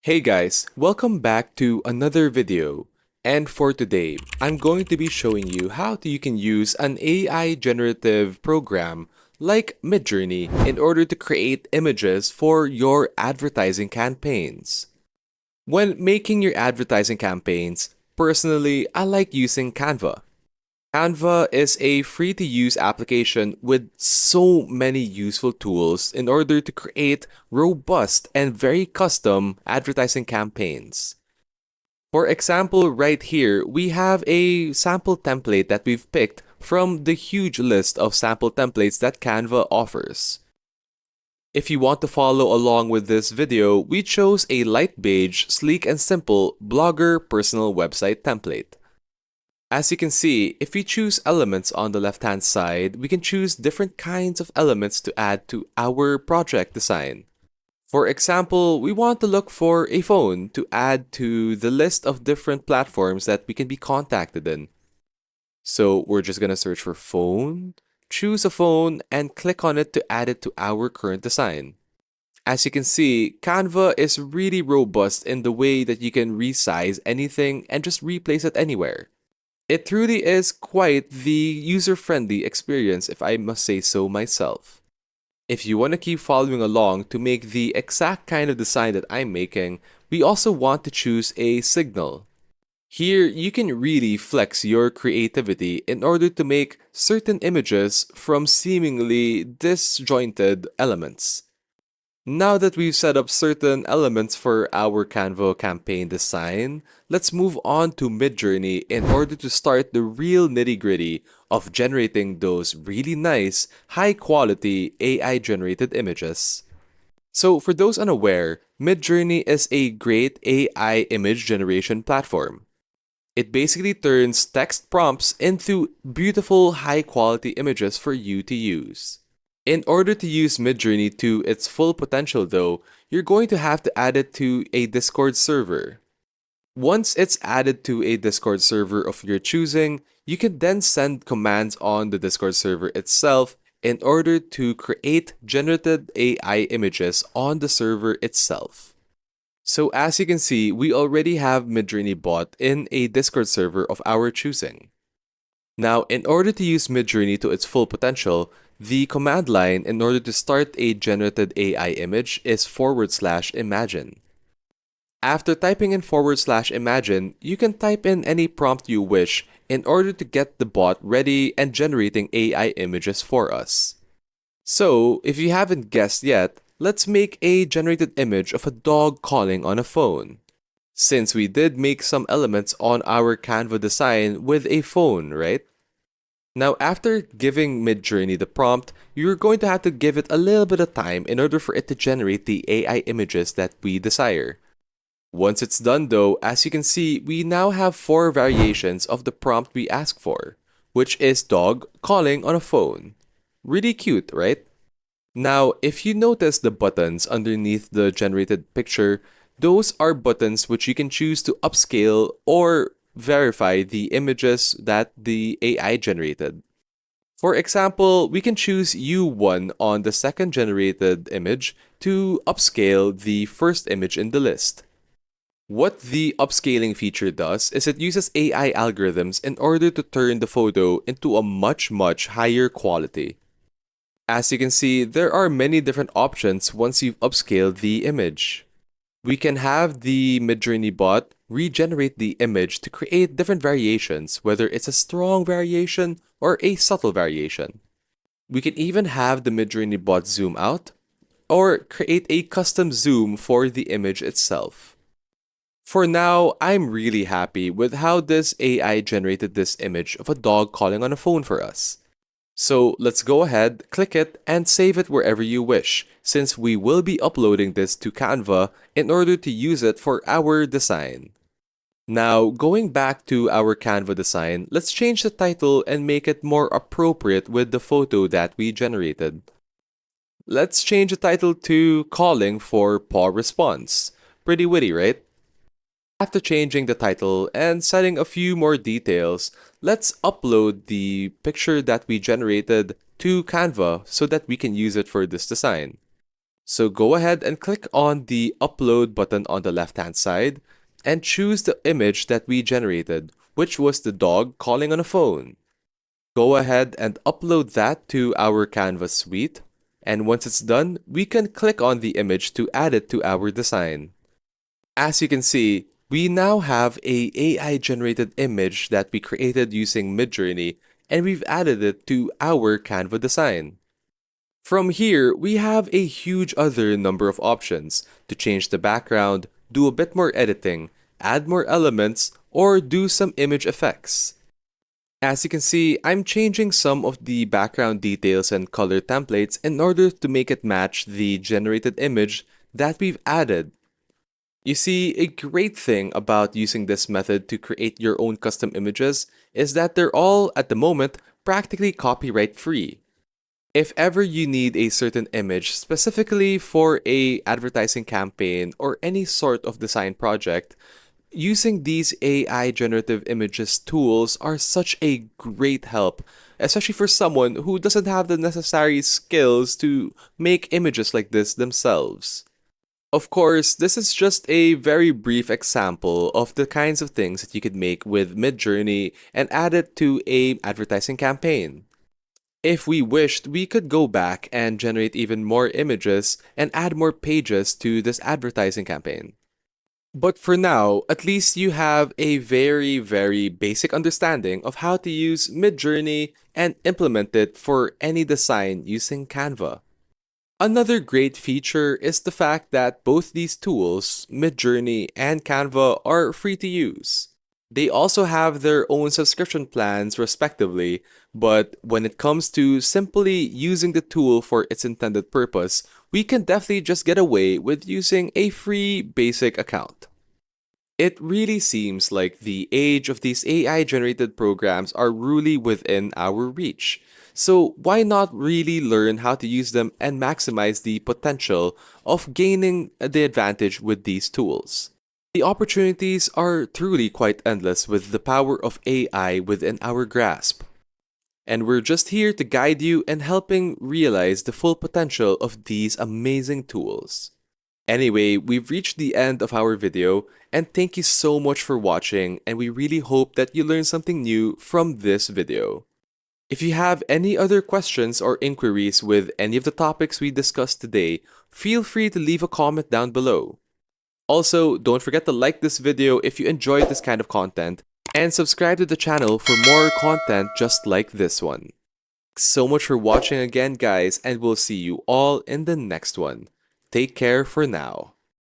Hey guys, welcome back to another video. And for today, I'm going to be showing you how you can use an AI generative program like MidJourney in order to create images for your advertising campaigns. When making your advertising campaigns, personally, I like using Canva. Canva is a free to use application with so many useful tools in order to create robust and very custom advertising campaigns. For example, right here, we have a sample template that we've picked from the huge list of sample templates that Canva offers. If you want to follow along with this video, we chose a light beige, sleek and simple blogger personal website template. As you can see, if we choose elements on the left-hand side, we can choose different kinds of elements to add to our project design. For example, we want to look for a phone to add to the list of different platforms that we can be contacted in. So we're just going to search for phone, choose a phone, and click on it to add it to our current design. As you can see, Canva is really robust in the way that you can resize anything and just replace it anywhere. It truly is quite the user-friendly experience, if I must say so myself. If you want to keep following along to make the exact kind of design that I'm making, we also want to choose a signal. Here, you can really flex your creativity in order to make certain images from seemingly disjointed elements. Now that we've set up certain elements for our Canva campaign design, let's move on to MidJourney in order to start the real nitty-gritty of generating those really nice, high-quality AI-generated images. So for those unaware, MidJourney is a great AI image generation platform. It basically turns text prompts into beautiful, high-quality images for you to use. In order to use MidJourney to its full potential though, you're going to have to add it to a Discord server. Once it's added to a Discord server of your choosing, you can then send commands on the Discord server itself in order to create generated AI images on the server itself. So as you can see, we already have MidJourney bot in a Discord server of our choosing. Now, in order to use MidJourney to its full potential, the command line in order to start a generated AI image is /imagine. After typing in /imagine, you can type in any prompt you wish in order to get the bot ready and generating AI images for us. So, if you haven't guessed yet, let's make a generated image of a dog calling on a phone. Since we did make some elements on our Canva design with a phone, right? Now, after giving MidJourney the prompt, you're going to have to give it a little bit of time in order for it to generate the AI images that we desire. Once it's done though, as you can see, we now have 4 variations of the prompt we asked for, which is dog calling on a phone. Really cute, right? Now, if you notice the buttons underneath the generated picture, those are buttons which you can choose to upscale or verify the images that the AI generated. For example, we can choose U1 on the second generated image to upscale the first image in the list. What the upscaling feature does is it uses AI algorithms in order to turn the photo into a much higher quality. As you can see, there are many different options once you've upscaled the image. We can have the MidJourney bot regenerate the image to create different variations, whether it's a strong variation or a subtle variation. We can even have the MidJourney bot zoom out or create a custom zoom for the image itself. For now, I'm really happy with how this AI generated this image of a dog calling on a phone for us. So let's go ahead, click it, and save it wherever you wish, since we will be uploading this to Canva in order to use it for our design. Now, going back to our Canva design, let's change the title and make it more appropriate with the photo that we generated. Let's change the title to Calling for Paw Response. Pretty witty, right? After changing the title and setting a few more details, let's upload the picture that we generated to Canva so that we can use it for this design. So go ahead and click on the upload button on the left-hand side and choose the image that we generated, which was the dog calling on a phone. Go ahead and upload that to our Canva suite. And once it's done, we can click on the image to add it to our design. As you can see, we now have a AI-generated image that we created using MidJourney, and we've added it to our Canva design. From here, we have a huge other number of options to change the background, do a bit more editing, add more elements, or do some image effects. As you can see, I'm changing some of the background details and color templates in order to make it match the generated image that we've added. You see, a great thing about using this method to create your own custom images is that they're all, at the moment, practically copyright free. If ever you need a certain image specifically for a advertising campaign or any sort of design project, using these AI generative images tools are such a great help, especially for someone who doesn't have the necessary skills to make images like this themselves. Of course, this is just a very brief example of the kinds of things that you could make with MidJourney and add it to a advertising campaign. If we wished, we could go back and generate even more images and add more pages to this advertising campaign. But for now, at least you have a very basic understanding of how to use MidJourney and implement it for any design using Canva. Another great feature is the fact that both these tools, MidJourney and Canva, are free to use. They also have their own subscription plans respectively, but when it comes to simply using the tool for its intended purpose, we can definitely just get away with using a free basic account. It really seems like the age of these AI-generated programs are really within our reach. So why not really learn how to use them and maximize the potential of gaining the advantage with these tools? The opportunities are truly quite endless with the power of AI within our grasp. And we're just here to guide you in helping realize the full potential of these amazing tools. Anyway, we've reached the end of our video, and thank you so much for watching, and we really hope that you learned something new from this video. If you have any other questions or inquiries with any of the topics we discussed today, feel free to leave a comment down below. Also, don't forget to like this video if you enjoyed this kind of content, and subscribe to the channel for more content just like this one. Thanks so much for watching again, guys, and we'll see you all in the next one. Take care for now.